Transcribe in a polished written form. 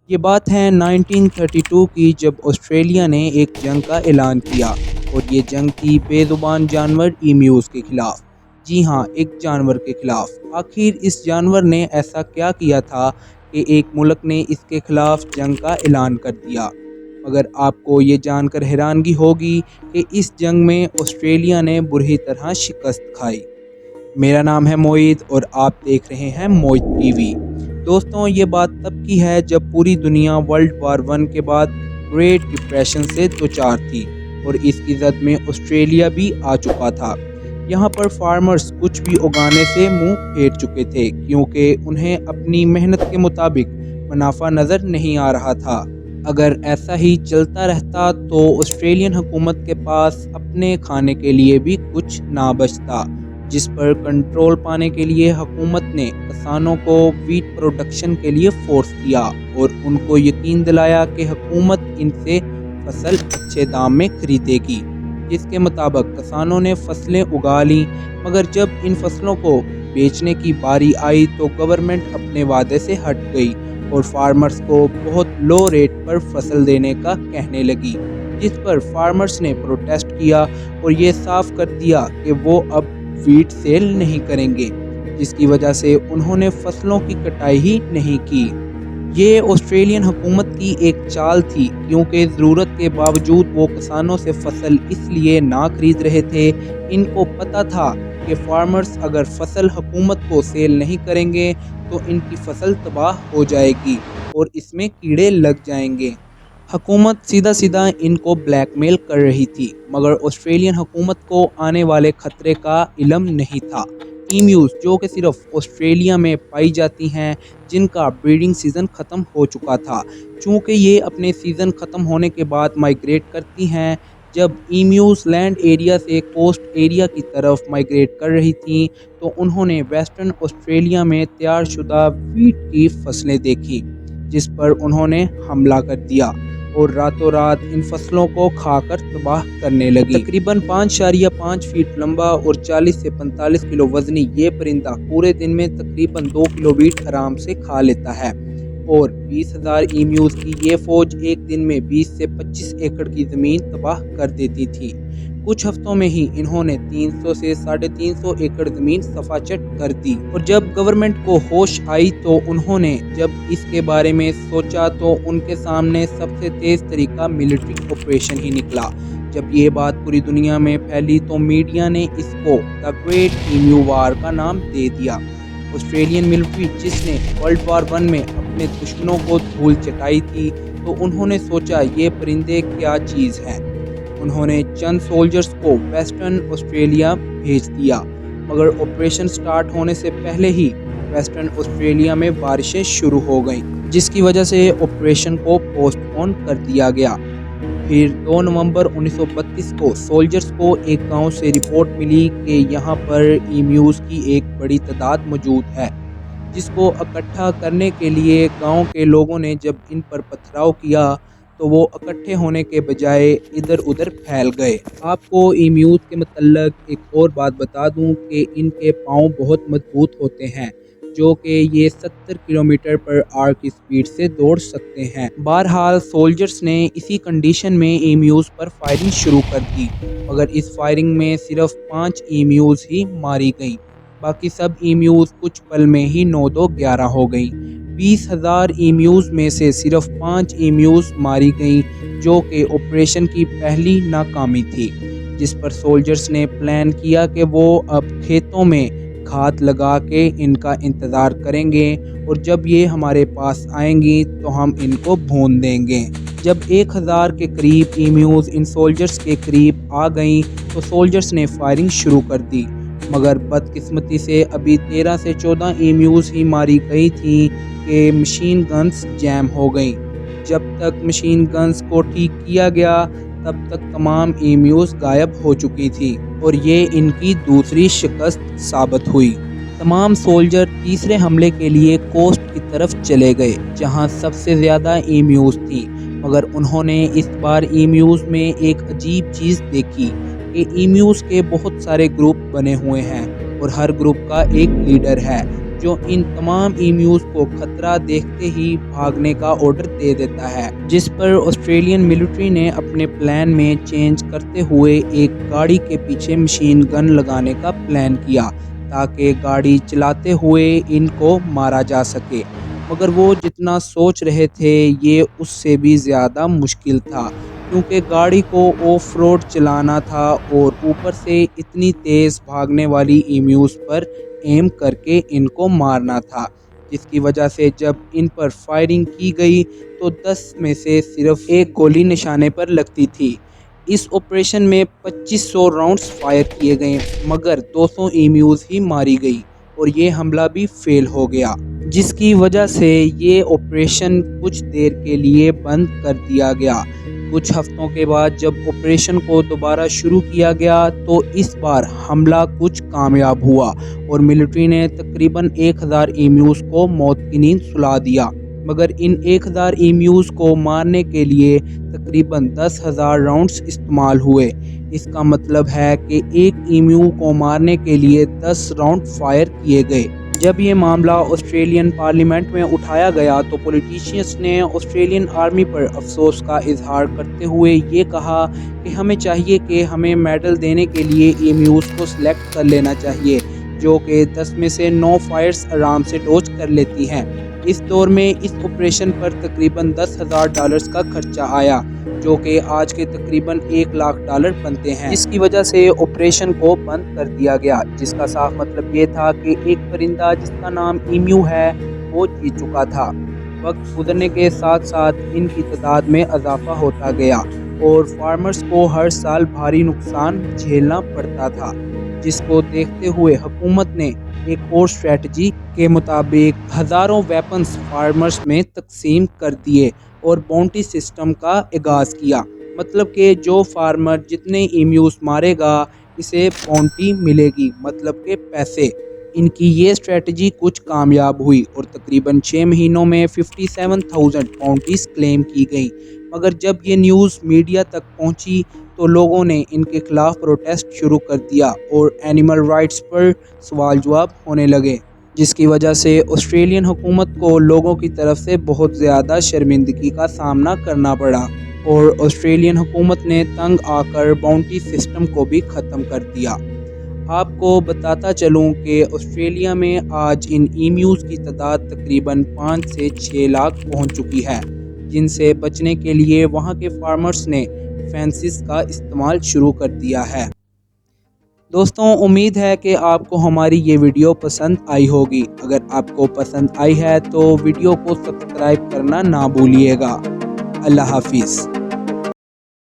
یہ بات ہے 1932 کی، جب آسٹریلیا نے ایک جنگ کا اعلان کیا، اور یہ جنگ تھی بے زبان جانور ایمیوز کے خلاف۔ جی ہاں، ایک جانور کے خلاف۔ آخر اس جانور نے ایسا کیا کیا تھا کہ ایک ملک نے اس کے خلاف جنگ کا اعلان کر دیا؟ مگر آپ کو یہ جان کر حیرانگی ہوگی کہ اس جنگ میں آسٹریلیا نے بری طرح شکست کھائی۔ میرا نام ہے موعید اور آپ دیکھ رہے ہیں موعید ٹی وی۔ دوستوں، یہ بات تب کی ہے جب پوری دنیا ورلڈ وار 1 کے بعد گریٹ ڈپریشن سے دوچار تھی، اور اس کی زد میں آسٹریلیا بھی آ چکا تھا۔ یہاں پر فارمرز کچھ بھی اگانے سے منہ پھیر چکے تھے، کیونکہ انہیں اپنی محنت کے مطابق منافع نظر نہیں آ رہا تھا۔ اگر ایسا ہی چلتا رہتا تو آسٹریلین حکومت کے پاس اپنے کھانے کے لیے بھی کچھ نہ بچتا، جس پر کنٹرول پانے کے لیے حکومت نے کسانوں کو ویٹ پروڈکشن کے لیے فورس کیا، اور ان کو یقین دلایا کہ حکومت ان سے فصل اچھے دام میں خریدے گی، جس کے مطابق کسانوں نے فصلیں اگا لیں۔ مگر جب ان فصلوں کو بیچنے کی باری آئی تو گورنمنٹ اپنے وعدے سے ہٹ گئی اور فارمرز کو بہت لو ریٹ پر فصل دینے کا کہنے لگی، جس پر فارمرز نے پروٹیسٹ کیا اور یہ صاف کر دیا کہ وہ اب ویٹ سیل نہیں کریں گے، جس کی وجہ سے انہوں نے فصلوں کی کٹائی ہی نہیں کی۔ یہ آسٹریلین حکومت کی ایک چال تھی، کیونکہ ضرورت کے باوجود وہ کسانوں سے فصل اس لیے نہ خرید رہے تھے۔ ان کو پتہ تھا کہ فارمرز اگر فصل حکومت کو سیل نہیں کریں گے تو ان کی فصل تباہ ہو جائے گی اور اس میں کیڑے لگ جائیں گے۔ حکومت سیدھا سیدھا ان کو بلیک میل کر رہی تھی، مگر آسٹریلین حکومت کو آنے والے خطرے کا علم نہیں تھا۔ ایمیوز، جو کہ صرف آسٹریلیا میں پائی جاتی ہیں، جن کا بریڈنگ سیزن ختم ہو چکا تھا، چونکہ یہ اپنے سیزن ختم ہونے کے بعد مائیگریٹ کرتی ہیں۔ جب ایمیوز لینڈ ایریا سے کوسٹ ایریا کی طرف مائیگریٹ کر رہی تھیں تو انہوں نے ویسٹرن آسٹریلیا میں تیار شدہ ویٹ کی فصلیں دیکھی، جس پر انہوں نے حملہ کر دیا اور راتوں رات ان فصلوں کو کھا کر تباہ کرنے لگی۔ تقریباً 5.5 فیٹ لمبا اور 40 سے 45 کلو وزنی یہ پرندہ پورے دن میں تقریباً 2 کلو ویٹ آرام سے کھا لیتا ہے، اور 20,000 ایمیوز کی یہ فوج ایک دن میں 20 سے 25 ایکڑ کی زمین تباہ کر دیتی تھی۔ کچھ ہفتوں میں ہی انہوں نے 300 سے 350 ایکڑ زمین صفا چٹ کر دی، اور جب گورنمنٹ کو ہوش آئی تو انہوں نے جب اس کے بارے میں سوچا تو ان کے سامنے سب سے تیز طریقہ ملٹری آپریشن ہی نکلا۔ جب یہ بات پوری دنیا میں پھیلی تو میڈیا نے اس کو دی گریٹ ایمیو وار کا نام دے دیا۔ آسٹریلین ملٹری، جس نے ورلڈ وار 1 میں اپنے دشمنوں کو دھول چٹائی تھی، تو انہوں نے سوچا یہ پرندے کیا چیز ہیں۔ انہوں نے چند سولجرز کو ویسٹرن آسٹریلیا بھیج دیا، مگر آپریشن سٹارٹ ہونے سے پہلے ہی ویسٹرن آسٹریلیا میں بارشیں شروع ہو گئیں، جس کی وجہ سے آپریشن کو پوسٹ پون کر دیا گیا۔ پھر 2 نومبر 1932 کو سولجرز کو ایک گاؤں سے رپورٹ ملی کہ یہاں پر ایمیوز کی ایک بڑی تعداد موجود ہے، جس کو اکٹھا کرنے کے لیے گاؤں کے لوگوں نے جب ان پر پتھراؤ کیا تو وہ اکٹھے ہونے کے بجائے ادھر ادھر پھیل گئے۔ آپ کو ایمیوز کے متعلق ایک اور بات بتا دوں کہ ان کے پاؤں بہت مضبوط ہوتے ہیں، جو کہ یہ 70 کلومیٹر پر آور کی سپیڈ سے دوڑ سکتے ہیں۔ بہرحال سولجرز نے اسی کنڈیشن میں ایمیوز پر فائرنگ شروع کر دی، مگر اس فائرنگ میں صرف 5 ایمیوز ہی ماری گئیں، باقی سب ایمیوز کچھ پل میں ہی 9-2-11 ہو گئیں۔ 20,000 ایمیوز میں سے صرف 5 ایمیوز ماری گئیں، جو کہ آپریشن کی پہلی ناکامی تھی، جس پر سولجرز نے پلان کیا کہ وہ اب کھیتوں میں گھات لگا کے ان کا انتظار کریں گے، اور جب یہ ہمارے پاس آئیں گی تو ہم ان کو بھون دیں گے۔ جب 1,000 کے قریب ایمیوز ان سولجرز کے قریب آ گئیں تو سولجرز نے فائرنگ شروع کر دی، مگر بدقسمتی سے ابھی 13 سے 14 ایمیوز ہی ماری گئی تھیں کہ مشین گنز جیم ہو گئیں۔ جب تک مشین گنز کو ٹھیک کیا گیا تب تک تمام ایمیوز غائب ہو چکی تھی، اور یہ ان کی دوسری شکست ثابت ہوئی۔ تمام سولجر تیسرے حملے کے لیے کوسٹ کی طرف چلے گئے، جہاں سب سے زیادہ ایمیوز تھیں، مگر انہوں نے اس بار ایمیوز میں ایک عجیب چیز دیکھی کہ ایمیوز کے بہت سارے گروپ بنے ہوئے ہیں، اور ہر گروپ کا ایک لیڈر ہے جو ان تمام ایمیوز کو خطرہ دیکھتے ہی بھاگنے کا آرڈر دے دیتا ہے، جس پر آسٹریلین ملٹری نے اپنے پلان میں چینج کرتے ہوئے ایک گاڑی کے پیچھے مشین گن لگانے کا پلان کیا تاکہ گاڑی چلاتے ہوئے ان کو مارا جا سکے۔ مگر وہ جتنا سوچ رہے تھے یہ اس سے بھی زیادہ مشکل تھا، کیونکہ گاڑی کو آف روڈ چلانا تھا اور اوپر سے اتنی تیز بھاگنے والی ایمیوز پر ایم کر کے ان کو مارنا تھا، جس کی وجہ سے جب ان پر فائرنگ کی گئی تو 10 میں سے صرف ایک گولی نشانے پر لگتی تھی۔ اس آپریشن میں 2500 راؤنڈز فائر کیے گئے مگر 200 ایمیوز ہی ماری گئی اور یہ حملہ بھی فیل ہو گیا، جس کی وجہ سے یہ آپریشن کچھ دیر کے لیے بند کر دیا گیا۔ کچھ ہفتوں کے بعد جب آپریشن کو دوبارہ شروع کیا گیا تو اس بار حملہ کچھ کامیاب ہوا اور ملٹری نے تقریباً 1000 ایمیوز کو موت کی نیند سلا دیا، مگر ان 1000 ایمیوز کو مارنے کے لیے تقریباً 10,000 راؤنڈز استعمال ہوئے۔ اس کا مطلب ہے کہ ایک ایمیو کو مارنے کے لیے 10 راؤنڈ فائر کیے گئے۔ جب یہ معاملہ آسٹریلین پارلیمنٹ میں اٹھایا گیا تو پولیٹیشینز نے آسٹریلین آرمی پر افسوس کا اظہار کرتے ہوئے یہ کہا کہ ہمیں چاہیے کہ ہمیں میڈل دینے کے لیے ایمیوز کو سلیکٹ کر لینا چاہیے، جو کہ 10 میں سے 9 فائرز آرام سے ڈوج کر لیتی ہیں۔ اس دور میں اس آپریشن پر تقریباً $10,000 کا خرچہ آیا، جو کہ آج کے تقریباً $1,00,000 بنتے ہیں، جس کی وجہ سے آپریشن کو بند کر دیا گیا، جس کا صاف مطلب یہ تھا کہ ایک پرندہ جس کا نام ایمیو ہے وہ جیت چکا تھا۔ وقت گزرنے کے ساتھ ساتھ ان کی تعداد میں اضافہ ہوتا گیا اور فارمرز کو ہر سال بھاری نقصان جھیلنا پڑتا تھا، جس کو دیکھتے ہوئے حکومت نے ایک اور اسٹریٹجی کے مطابق ہزاروں ویپنز فارمرز میں تقسیم کر دیے اور باؤنٹی سسٹم کا آغاز کیا، مطلب کہ جو فارمر جتنے ایمیوز مارے گا اسے باؤنٹی ملے گی، مطلب کہ پیسے۔ ان کی یہ اسٹریٹجی کچھ کامیاب ہوئی اور تقریباً 6 مہینوں میں 57,000 باؤنٹیز کلیم کی گئیں، مگر جب یہ نیوز میڈیا تک پہنچی تو لوگوں نے ان کے خلاف پروٹیسٹ شروع کر دیا اور اینیمل رائٹس پر سوال جواب ہونے لگے، جس کی وجہ سے آسٹریلین حکومت کو لوگوں کی طرف سے بہت زیادہ شرمندگی کا سامنا کرنا پڑا اور آسٹریلین حکومت نے تنگ آ کر باؤنٹی سسٹم کو بھی ختم کر دیا۔ آپ کو بتاتا چلوں کہ آسٹریلیا میں آج ان ایمیوز کی تعداد تقریباً 5 سے 6 لاکھ پہنچ چکی ہے، جن سے بچنے کے لیے وہاں کے فارمرز نے فینسز کا استعمال شروع کر دیا ہے۔ دوستوں، امید ہے کہ آپ کو ہماری یہ ویڈیو پسند آئی ہوگی۔ اگر آپ کو پسند آئی ہے تو ویڈیو کو سبسکرائب کرنا نہ بھولیے گا۔ اللہ حافظ۔